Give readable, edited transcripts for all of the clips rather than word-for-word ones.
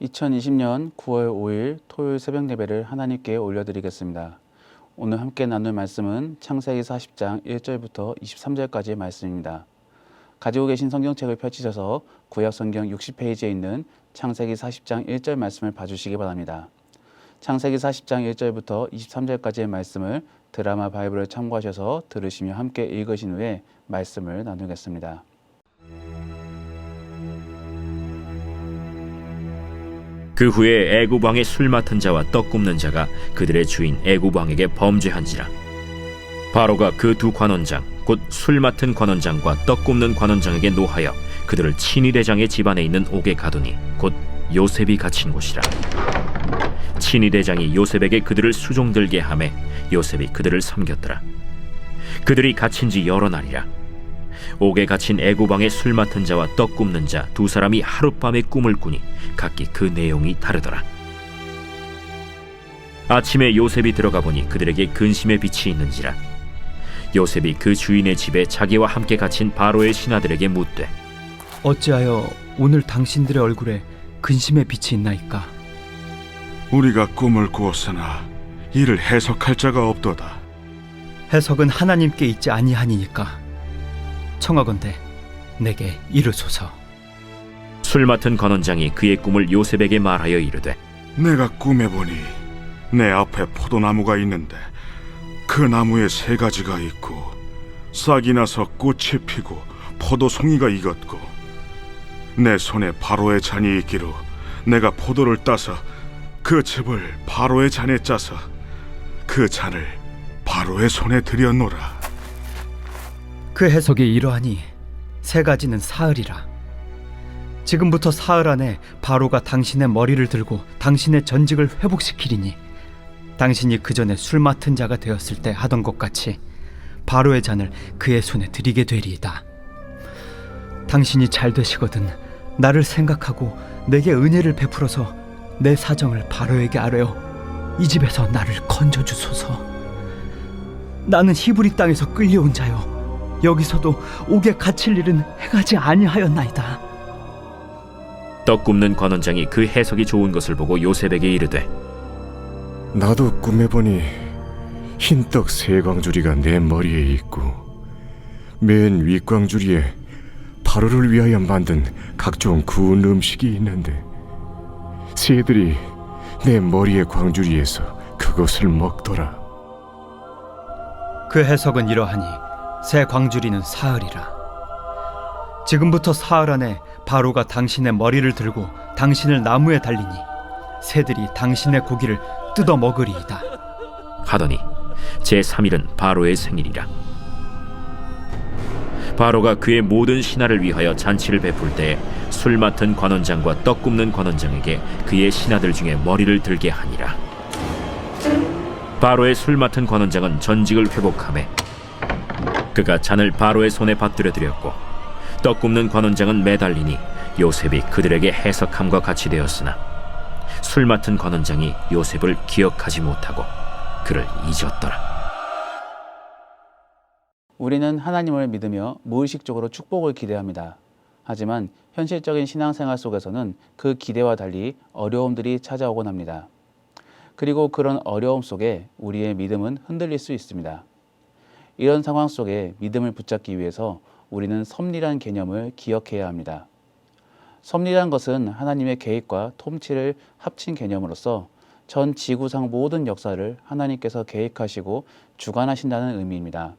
2020년 9월 5일 토요일 새벽 예배를 하나님께 올려드리겠습니다. 오늘 함께 나눌 말씀은 창세기 40장 1절부터 23절까지의 말씀입니다. 가지고 계신 성경책을 펼치셔서 구약 성경 60페이지에 있는 창세기 40장 1절 말씀을 봐주시기 바랍니다. 창세기 40장 1절부터 23절까지의 말씀을 드라마 바이블을 참고하셔서 들으시며 함께 읽으신 후에 말씀을 나누겠습니다. 그 후에 애굽 왕의 술 맡은 자와 떡 굽는 자가 그들의 주인 애굽 왕에게 범죄한지라. 바로가 그 두 관원장 곧 술 맡은 관원장과 떡 굽는 관원장에게 노하여 그들을 친위대장의 집안에 있는 옥에 가두니 곧 요셉이 갇힌 곳이라. 친위대장이 요셉에게 그들을 수종들게 하매 요셉이 그들을 섬겼더라. 그들이 갇힌 지 여러 날이라. 옥에 갇힌 애굽 왕의 술 맡은 자와 떡 굽는 자 두 사람이 하룻밤에 꿈을 꾸니 각기 그 내용이 다르더라. 아침에 요셉이 들어가 보니 그들에게 근심의 빛이 있는지라. 요셉이 그 주인의 집에 자기와 함께 갇힌 바로의 신하들에게 묻되 어찌하여 오늘 당신들의 얼굴에 근심의 빛이 있나이까? 우리가 꿈을 꾸었으나 이를 해석할 자가 없도다. 해석은 하나님께 있지 아니하니까 청하건대 내게 이르소서. 술 맡은 관원장이 그의 꿈을 요셉에게 말하여 이르되 내가 꿈에 보니 내 앞에 포도나무가 있는데 그 나무에 세 가지가 있고 싹이 나서 꽃이 피고 포도송이가 익었고 내 손에 바로의 잔이 있기로 내가 포도를 따서 그 즙을 바로의 잔에 짜서 그 잔을 바로의 손에 들여놓으라. 그 해석이 이러하니 세 가지는 사흘이라. 지금부터 사흘 안에 바로가 당신의 머리를 들고 당신의 전직을 회복시키리니 당신이 그 전에 술 맡은 자가 되었을 때 하던 것 같이 바로의 잔을 그의 손에 드리게 되리이다. 당신이 잘 되시거든 나를 생각하고 내게 은혜를 베풀어서 내 사정을 바로에게 아뢰어 이 집에서 나를 건져주소서. 나는 히브리 땅에서 끌려온 자요 여기서도 옥에 갇힐 일은 행하지 아니하였나이다. 떡 굽는 관원장이 그 해석이 좋은 것을 보고 요셉에게 이르되 나도 꿈에 보니 흰떡 세 광주리가 내 머리에 있고 맨 윗광주리에 바로를 위하여 만든 각종 구운 음식이 있는데 새들이 내 머리의 광주리에서 그것을 먹더라. 그 해석은 이러하니 새 광주리는 사흘이라. 지금부터 사흘 안에 바로가 당신의 머리를 들고 당신을 나무에 달리니 새들이 당신의 고기를 뜯어 먹으리이다. 하더니 제3일은 바로의 생일이라. 바로가 그의 모든 신하를 위하여 잔치를 베풀 때에 술 맡은 관원장과 떡 굽는 관원장에게 그의 신하들 중에 머리를 들게 하니라. 바로의 술 맡은 관원장은 전직을 회복하매 그가 잔을 바로의 손에 받들어 드렸고 떡 굽는 관원장은 매달리니 요셉이 그들에게 해석함과 같이 되었으나 술 맡은 관원장이 요셉을 기억하지 못하고 그를 잊었더라. 우리는 하나님을 믿으며 무의식적으로 축복을 기대합니다. 하지만 현실적인 신앙생활 속에서는 그 기대와 달리 어려움들이 찾아오곤 합니다. 그리고 그런 어려움 속에 우리의 믿음은 흔들릴 수 있습니다. 이런 상황 속에 믿음을 붙잡기 위해서 우리는 섭리란 개념을 기억해야 합니다. 섭리란 것은 하나님의 계획과 통치를 합친 개념으로서 전 지구상 모든 역사를 하나님께서 계획하시고 주관하신다는 의미입니다.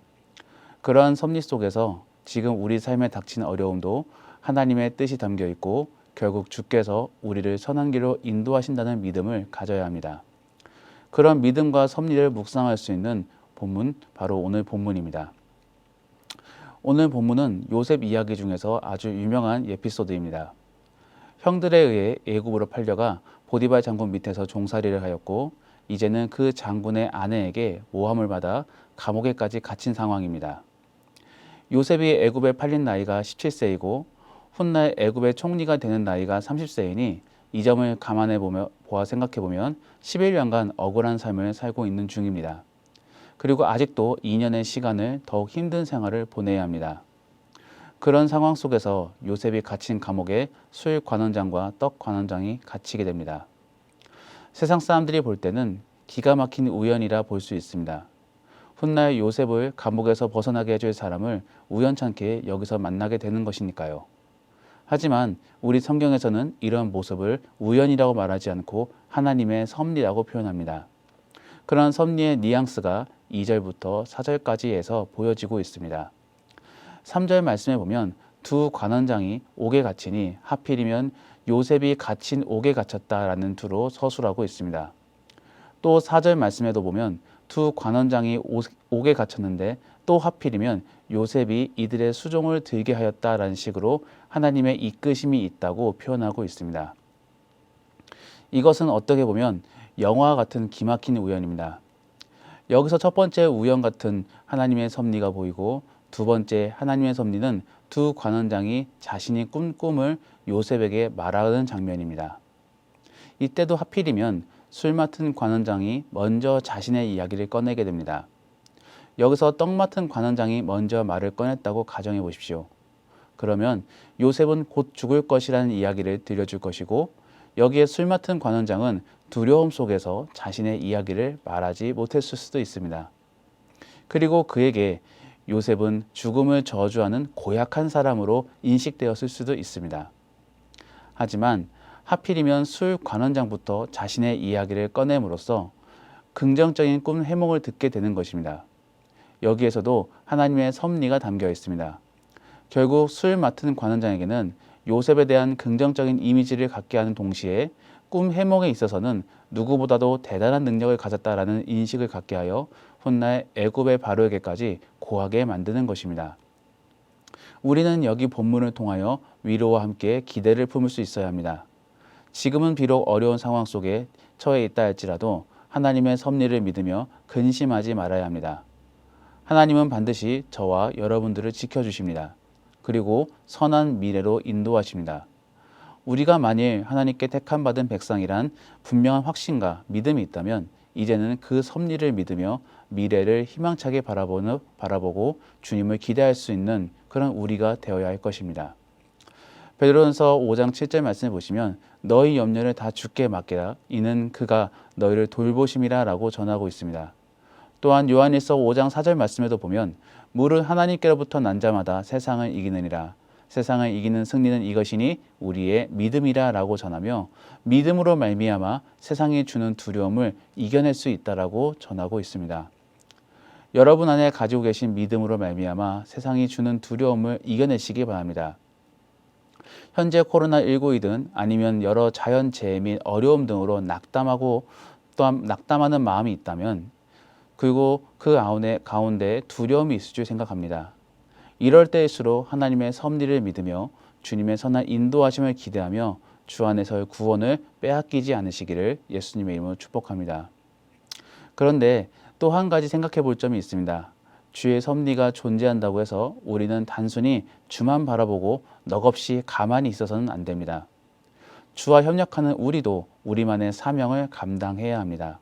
그러한 섭리 속에서 지금 우리 삶에 닥친 어려움도 하나님의 뜻이 담겨 있고 결국 주께서 우리를 선한 길로 인도하신다는 믿음을 가져야 합니다. 그런 믿음과 섭리를 묵상할 수 있는 본문, 바로 오늘 본문입니다. 오늘 본문은 요셉 이야기 중에서 아주 유명한 에피소드입니다. 형들에 의해 애굽으로 팔려가 보디발 장군 밑에서 종살이를 하였고 이제는 그 장군의 아내에게 모함을 받아 감옥에까지 갇힌 상황입니다. 요셉이 애굽에 팔린 나이가 17세이고 훗날 애굽의 총리가 되는 나이가 30세이니 이 점을 감안해 보아 생각해 보면 11년간 억울한 삶을 살고 있는 중입니다. 그리고 아직도 2년의 시간을 더욱 힘든 생활을 보내야 합니다. 그런 상황 속에서 요셉이 갇힌 감옥에 술 관원장과 떡 관원장이 갇히게 됩니다. 세상 사람들이 볼 때는 기가 막힌 우연이라 볼 수 있습니다. 훗날 요셉을 감옥에서 벗어나게 해줄 사람을 우연찮게 여기서 만나게 되는 것이니까요. 하지만 우리 성경에서는 이런 모습을 우연이라고 말하지 않고 하나님의 섭리라고 표현합니다. 그런 섭리의 뉘앙스가 2절부터 4절까지에서 보여지고 있습니다. 3절 말씀에 보면 두 관원장이 옥에 갇히니 하필이면 요셉이 갇힌 옥에 갇혔다라는 투로 서술하고 있습니다. 또 4절 말씀에도 보면 두 관원장이 옥에 갇혔는데 또 하필이면 요셉이 이들의 수종을 들게 하였다라는 식으로 하나님의 이끄심이 있다고 표현하고 있습니다. 이것은 어떻게 보면 영화와 같은 기막힌 우연입니다. 여기서 첫 번째 우연 같은 하나님의 섭리가 보이고 두 번째 하나님의 섭리는 두 관원장이 자신이 꾼 꿈을 요셉에게 말하는 장면입니다. 이때도 하필이면 술 맡은 관원장이 먼저 자신의 이야기를 꺼내게 됩니다. 여기서 떡 맡은 관원장이 먼저 말을 꺼냈다고 가정해 보십시오. 그러면 요셉은 곧 죽을 것이라는 이야기를 들려줄 것이고 여기에 술 맡은 관원장은 두려움 속에서 자신의 이야기를 말하지 못했을 수도 있습니다. 그리고 그에게 요셉은 죽음을 저주하는 고약한 사람으로 인식되었을 수도 있습니다. 하지만 하필이면 술 관원장부터 자신의 이야기를 꺼냄으로써 긍정적인 꿈 해몽을 듣게 되는 것입니다. 여기에서도 하나님의 섭리가 담겨 있습니다. 결국 술 맡은 관원장에게는 요셉에 대한 긍정적인 이미지를 갖게 하는 동시에 꿈 해몽에 있어서는 누구보다도 대단한 능력을 가졌다라는 인식을 갖게 하여 훗날 애굽의 바로에게까지 고하게 만드는 것입니다. 우리는 여기 본문을 통하여 위로와 함께 기대를 품을 수 있어야 합니다. 지금은 비록 어려운 상황 속에 처해 있다 할지라도 하나님의 섭리를 믿으며 근심하지 말아야 합니다. 하나님은 반드시 저와 여러분들을 지켜주십니다. 그리고 선한 미래로 인도하십니다. 우리가 만일 하나님께 택함받은 백성이란 분명한 확신과 믿음이 있다면 이제는 그 섭리를 믿으며 미래를 희망차게 바라보고 주님을 기대할 수 있는 그런 우리가 되어야 할 것입니다. 베드로전서 5장 7절 말씀을 보시면 너희 염려를 다 주께 맡기라 이는 그가 너희를 돌보심이라 라고 전하고 있습니다. 또한 요한일서 5장 4절 말씀에도 보면 무릇 하나님께로부터 난 자마다 세상을 이기느니라 세상을 이기는 승리는 이것이니 우리의 믿음이라 라고 전하며 믿음으로 말미암아 세상이 주는 두려움을 이겨낼 수 있다라고 전하고 있습니다. 여러분 안에 가지고 계신 믿음으로 말미암아 세상이 주는 두려움을 이겨내시기 바랍니다. 현재 코로나19이든 아니면 여러 자연재해 및 어려움 등으로 낙담하는 마음이 있다면 그리고 그 가운데 두려움이 있을 줄 생각합니다. 이럴 때일수록 하나님의 섭리를 믿으며 주님의 선한 인도하심을 기대하며 주 안에서의 구원을 빼앗기지 않으시기를 예수님의 이름으로 축복합니다. 그런데 또 한 가지 생각해 볼 점이 있습니다. 주의 섭리가 존재한다고 해서 우리는 단순히 주만 바라보고 넋없이 가만히 있어서는 안 됩니다. 주와 협력하는 우리도 우리만의 사명을 감당해야 합니다.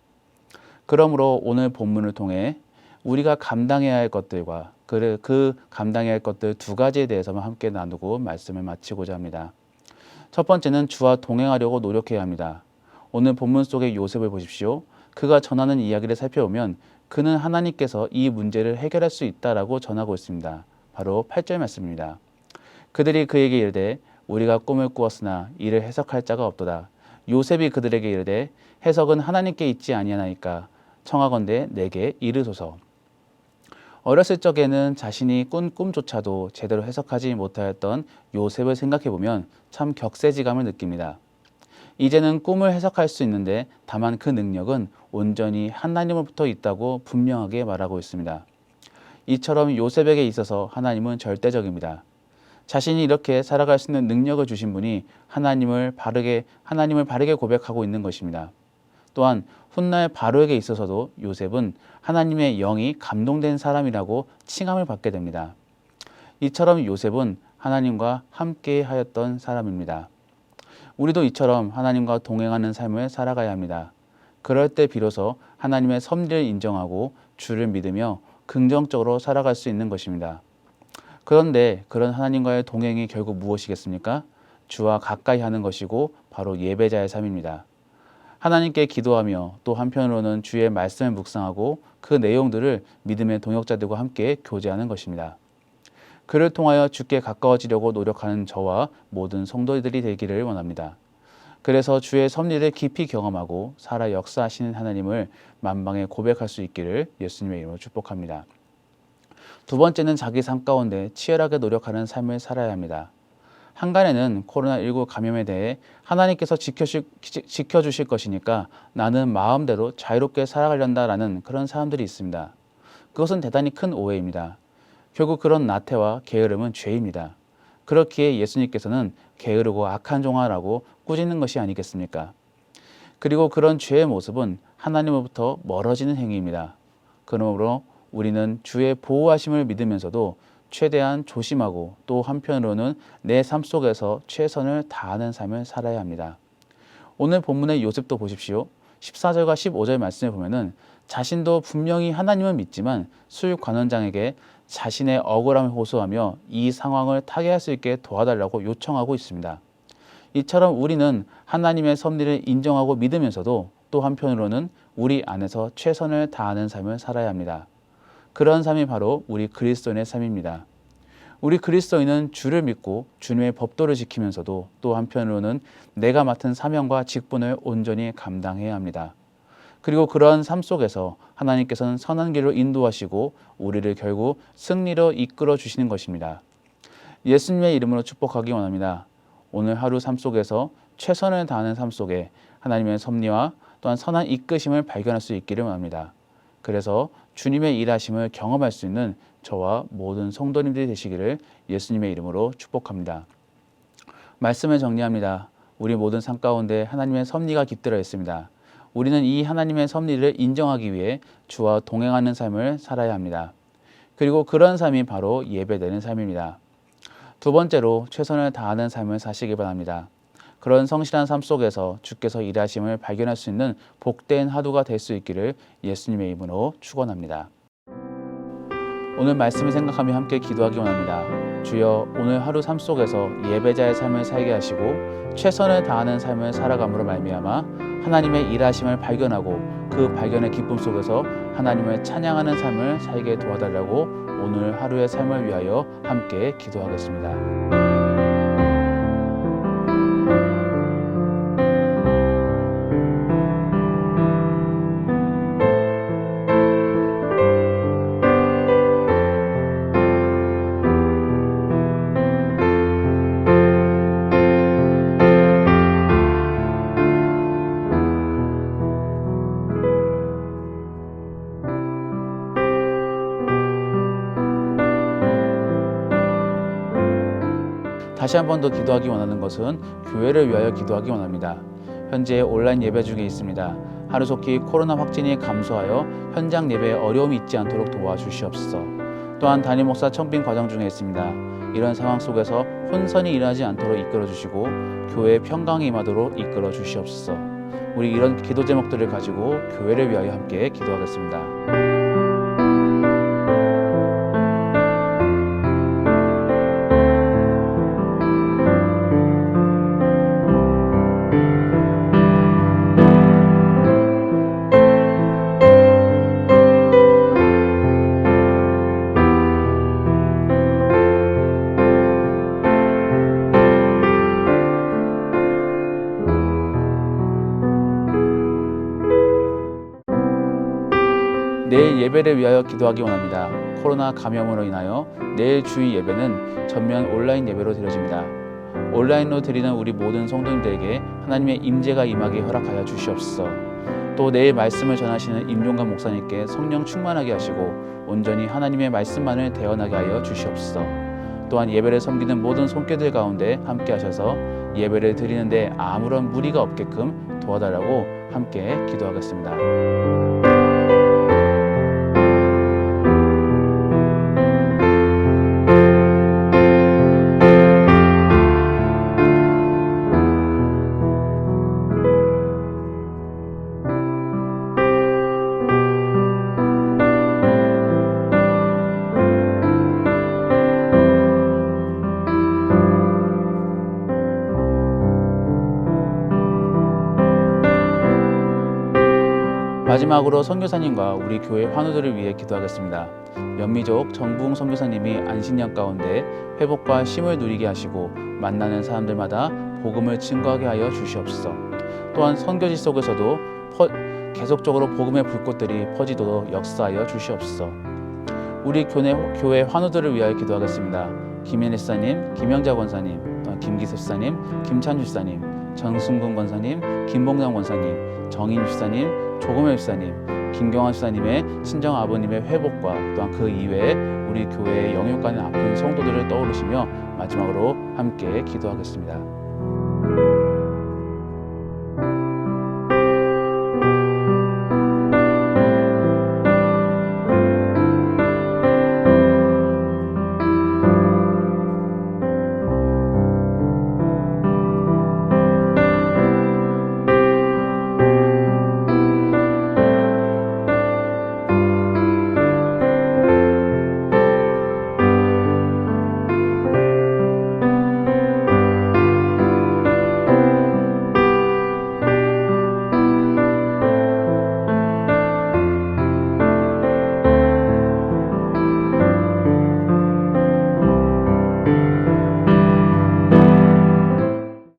그러므로 오늘 본문을 통해 우리가 감당해야 할 것들과 그 감당해야 할 것들 두 가지에 대해서만 함께 나누고 말씀을 마치고자 합니다. 첫 번째는 주와 동행하려고 노력해야 합니다. 오늘 본문 속의 요셉을 보십시오. 그가 전하는 이야기를 살펴보면 그는 하나님께서 이 문제를 해결할 수 있다라고 전하고 있습니다. 바로 8절 말씀입니다. 그들이 그에게 이르되 우리가 꿈을 꾸었으나 이를 해석할 자가 없도다. 요셉이 그들에게 이르되 해석은 하나님께 있지 아니하나이까 청하건대 내게 이르소서. 어렸을 적에는 자신이 꾼 꿈조차도 제대로 해석하지 못하였던 요셉을 생각해보면 참 격세지감을 느낍니다. 이제는 꿈을 해석할 수 있는데 다만 그 능력은 온전히 하나님으로부터 있다고 분명하게 말하고 있습니다. 이처럼 요셉에게 있어서 하나님은 절대적입니다. 자신이 이렇게 살아갈 수 있는 능력을 주신 분이 하나님을 바르게 고백하고 있는 것입니다. 또한 훗날 바로에게 있어서도 요셉은 하나님의 영이 감동된 사람이라고 칭함을 받게 됩니다. 이처럼 요셉은 하나님과 함께 하였던 사람입니다. 우리도 이처럼 하나님과 동행하는 삶을 살아가야 합니다. 그럴 때 비로소 하나님의 섭리를 인정하고 주를 믿으며 긍정적으로 살아갈 수 있는 것입니다. 그런데 그런 하나님과의 동행이 결국 무엇이겠습니까? 주와 가까이 하는 것이고 바로 예배자의 삶입니다. 하나님께 기도하며 또 한편으로는 주의 말씀을 묵상하고 그 내용들을 믿음의 동역자들과 함께 교제하는 것입니다. 그를 통하여 주께 가까워지려고 노력하는 저와 모든 성도들이 되기를 원합니다. 그래서 주의 섭리를 깊이 경험하고 살아 역사하시는 하나님을 만방에 고백할 수 있기를 예수님의 이름으로 축복합니다. 두 번째는 자기 삶 가운데 치열하게 노력하는 삶을 살아야 합니다. 한간에는 코로나19 감염에 대해 하나님께서 지켜주실 것이니까 나는 마음대로 자유롭게 살아가련다라는 그런 사람들이 있습니다. 그것은 대단히 큰 오해입니다. 결국 그런 나태와 게으름은 죄입니다. 그렇기에 예수님께서는 게으르고 악한 종아라고 꾸짖는 것이 아니겠습니까? 그리고 그런 죄의 모습은 하나님으로부터 멀어지는 행위입니다. 그러므로 우리는 주의 보호하심을 믿으면서도 최대한 조심하고 또 한편으로는 내 삶 속에서 최선을 다하는 삶을 살아야 합니다. 오늘 본문의 요셉도 보십시오. 14절과 15절 말씀에 보면은 자신도 분명히 하나님을 믿지만 수육관원장에게 자신의 억울함을 호소하며 이 상황을 타개할 수 있게 도와달라고 요청하고 있습니다. 이처럼 우리는 하나님의 섭리를 인정하고 믿으면서도 또 한편으로는 우리 안에서 최선을 다하는 삶을 살아야 합니다. 그런 삶이 바로 우리 그리스도인의 삶입니다. 우리 그리스도인은 주를 믿고 주님의 법도를 지키면서도 또 한편으로는 내가 맡은 사명과 직분을 온전히 감당해야 합니다. 그리고 그러한 삶 속에서 하나님께서는 선한 길로 인도하시고 우리를 결국 승리로 이끌어 주시는 것입니다. 예수님의 이름으로 축복하기 원합니다. 오늘 하루 삶 속에서 최선을 다하는 삶 속에 하나님의 섭리와 또한 선한 이끄심을 발견할 수 있기를 원합니다. 그래서 주님의 일하심을 경험할 수 있는 저와 모든 성도님들이 되시기를 예수님의 이름으로 축복합니다. 말씀을 정리합니다. 우리 모든 삶 가운데 하나님의 섭리가 깃들어 있습니다. 우리는 이 하나님의 섭리를 인정하기 위해 주와 동행하는 삶을 살아야 합니다. 그리고 그런 삶이 바로 예배되는 삶입니다. 두 번째로 최선을 다하는 삶을 사시기 바랍니다. 그런 성실한 삶 속에서 주께서 일하심을 발견할 수 있는 복된 하루가 될 수 있기를 예수님의 이름으로 축원합니다. 오늘 말씀을 생각하며 함께 기도하기 원합니다. 주여, 오늘 하루 삶 속에서 예배자의 삶을 살게 하시고 최선을 다하는 삶을 살아감으로 말미암아 하나님의 일하심을 발견하고 그 발견의 기쁨 속에서 하나님을 찬양하는 삶을 살게 도와달라고 오늘 하루의 삶을 위하여 함께 기도하겠습니다. 다시 한 번 더 기도하기 원하는 것은 교회를 위하여 기도하기 원합니다. 현재 온라인 예배 중에 있습니다. 하루속히 코로나 확진이 감소하여 현장 예배에 어려움이 있지 않도록 도와주시옵소서. 또한 담임 목사 청빙 과정 중에 있습니다. 이런 상황 속에서 혼선이 일어나지 않도록 이끌어 주시고 교회의 평강이 임하도록 이끌어 주시옵소서. 우리 이런 기도 제목들을 가지고 교회를 위하여 함께 기도하겠습니다. 내일 예배를 위하여 기도하기 원합니다. 코로나 감염으로 인하여 내일 주일 예배는 전면 온라인 예배로 드려집니다. 온라인으로 드리는 우리 모든 성도님들에게 하나님의 임재가 임하게 허락하여 주시옵소서. 또 내일 말씀을 전하시는 임종관 목사님께 성령 충만하게 하시고 온전히 하나님의 말씀만을 대언하게 하여 주시옵소서. 또한 예배를 섬기는 모든 손길들 가운데 함께 하셔서 예배를 드리는데 아무런 무리가 없게끔 도와달라고 함께 기도하겠습니다. 마지막으로 선교사님과 우리 교회 환우들을 위해 기도하겠습니다. 연미족 정부흥 선교사님이 안식년 가운데 회복과 쉼을 누리게 하시고 만나는 사람들마다 복음을 증거하게 하여 주시옵소서. 또한 선교지 속에서도 계속적으로 복음의 불꽃들이 퍼지도록 역사하여 주시옵소서. 우리 교회 환우들을 위하여 기도하겠습니다. 김현희 집사님, 김영자 권사님, 김기수 집사님, 김찬주 집사님, 정승근 권사님, 김봉남 권사님, 정인 집사님, 조금혜 집사님, 김경환 집사님의 친정 아버님의 회복과 또한 그 이외에 우리 교회의 영육간의 아픈 성도들을 떠올리시며 마지막으로 함께 기도하겠습니다.